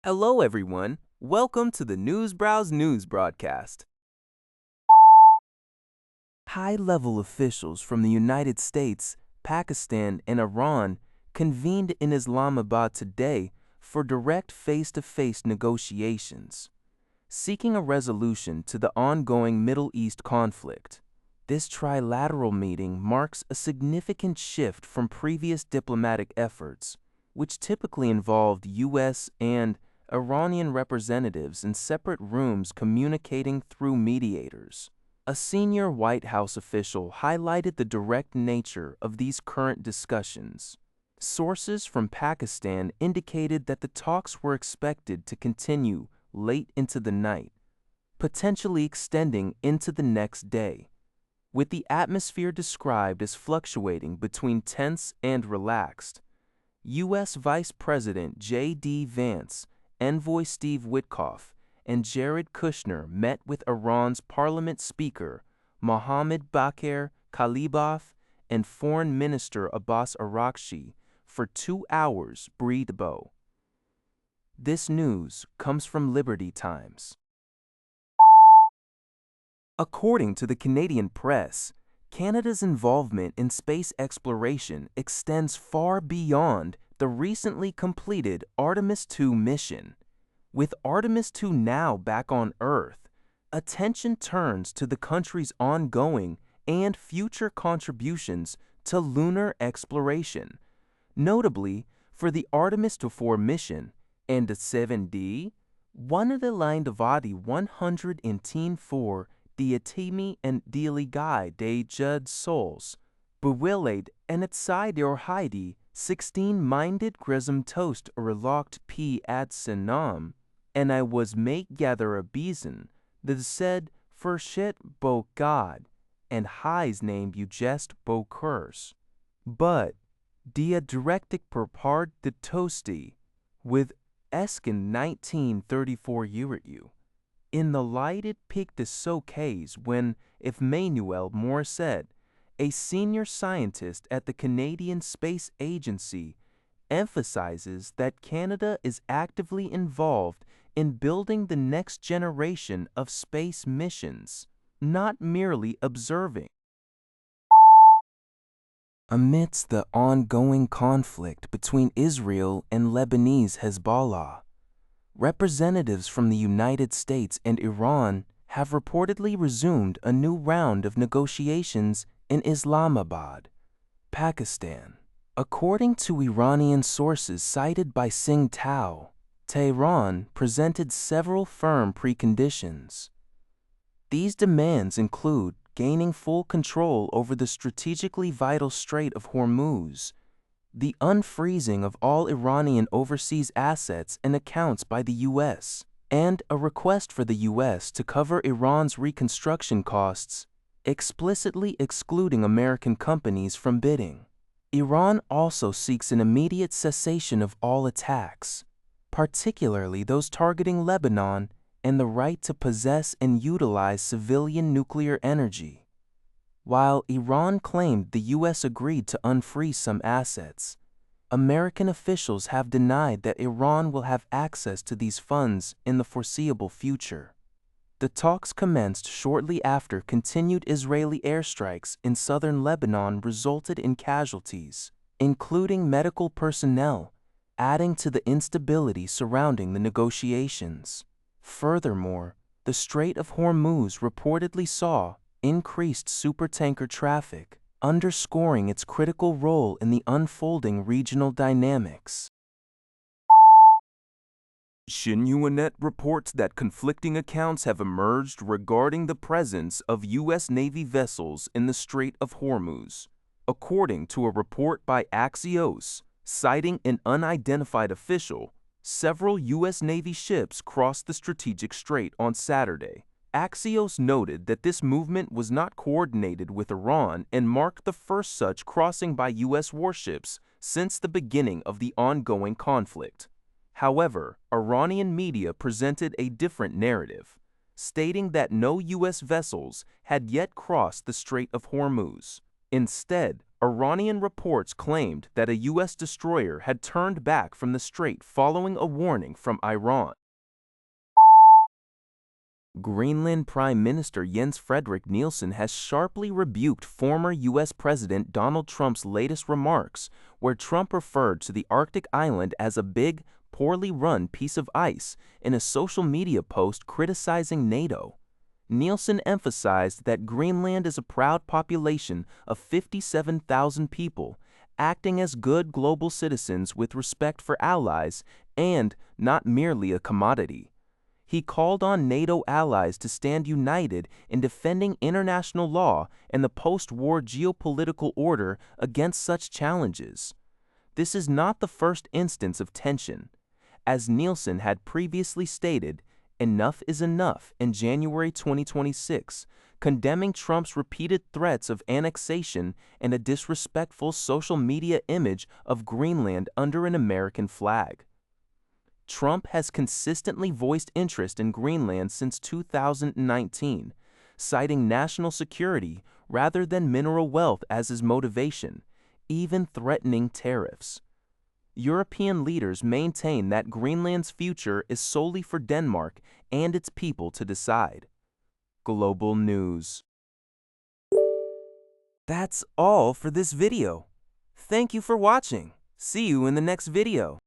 Hello, everyone. Welcome to the Newsbrowse News broadcast. High-level officials from the United States, Pakistan, and Iran convened in Islamabad today for direct face-to-face negotiations, seeking a resolution to the ongoing Middle East conflict. This trilateral meeting marks a significant shift from previous diplomatic efforts, which typically involved U.S. and Iranian representatives in separate rooms communicating through mediators. A senior White House official highlighted the direct nature of these current discussions. Sources from Pakistan indicated that the talks were expected to continue late into the night, potentially extending into the next day, with the atmosphere described as fluctuating between tense and relaxed. U.S. Vice President J.D. Vance, Envoy Steve Witkoff, and Jared Kushner met with Iran's Parliament Speaker Mohammad Bakir Kalibaf and Foreign Minister Abbas Araghchi for 2 hours breathable. This news comes from Liberty Times. According to the Canadian press, Canada's involvement in space exploration extends far beyond the recently completed Artemis II mission. With Artemis II now back on Earth, attention turns to the country's ongoing and future contributions to lunar exploration. Notably, for the Artemis II mission and the 7D, one of the Landavati 104 Diatimi and Diligai de Jud Souls, bewilliged and at side or Heidi 16-minded Grism Toast or Relocked P. ad Sinam, and I was make gather a beason, the said for shit bo God, and highs name you jest bo curse. But, dia directic per part de toasty, with Eskin 1934 you. In the lighted pic de Socays when, if Manuel Moore said, a senior scientist at the Canadian Space Agency, emphasizes that Canada is actively involved in building the next generation of space missions, not merely observing. Amidst the ongoing conflict between Israel and Lebanese Hezbollah, representatives from the United States and Iran have reportedly resumed a new round of negotiations in Islamabad, Pakistan. According to Iranian sources cited by Singh Tao, Tehran presented several firm preconditions. These demands include gaining full control over the strategically vital Strait of Hormuz, the unfreezing of all Iranian overseas assets and accounts by the U.S., and a request for the U.S. to cover Iran's reconstruction costs, explicitly excluding American companies from bidding. Iran also seeks an immediate cessation of all attacks, particularly those targeting Lebanon, and the right to possess and utilize civilian nuclear energy. While Iran claimed the U.S. agreed to unfreeze some assets, American officials have denied that Iran will have access to these funds in the foreseeable future. The talks commenced shortly after continued Israeli airstrikes in southern Lebanon resulted in casualties, including medical personnel, adding to the instability surrounding the negotiations. Furthermore, the Strait of Hormuz reportedly saw increased supertanker traffic, underscoring its critical role in the unfolding regional dynamics. Xinhuanet reports that conflicting accounts have emerged regarding the presence of U.S. Navy vessels in the Strait of Hormuz. According to a report by Axios, citing an unidentified official, several U.S. Navy ships crossed the strategic strait on Saturday. Axios noted that this movement was not coordinated with Iran and marked the first such crossing by U.S. warships since the beginning of the ongoing conflict. However, Iranian media presented a different narrative, stating that no U.S. vessels had yet crossed the Strait of Hormuz. Instead, Iranian reports claimed that a U.S. destroyer had turned back from the strait following a warning from Iran. Greenland Prime Minister Jens Frederik Nielsen has sharply rebuked former U.S. President Donald Trump's latest remarks, where Trump referred to the Arctic island as a big, poorly run piece of ice in a social media post criticizing NATO. Nielsen emphasized that Greenland is a proud population of 57,000 people, acting as good global citizens with respect for allies and not merely a commodity. He called on NATO allies to stand united in defending international law and the post-war geopolitical order against such challenges. This is not the first instance of tension. As Nielsen had previously stated, enough is enough in January 2026, condemning Trump's repeated threats of annexation and a disrespectful social media image of Greenland under an American flag. Trump has consistently voiced interest in Greenland since 2019, citing national security rather than mineral wealth as his motivation, even threatening tariffs. European leaders maintain that Greenland's future is solely for Denmark and its people to decide. Global News. That's all for this video. Thank you for watching. See you in the next video.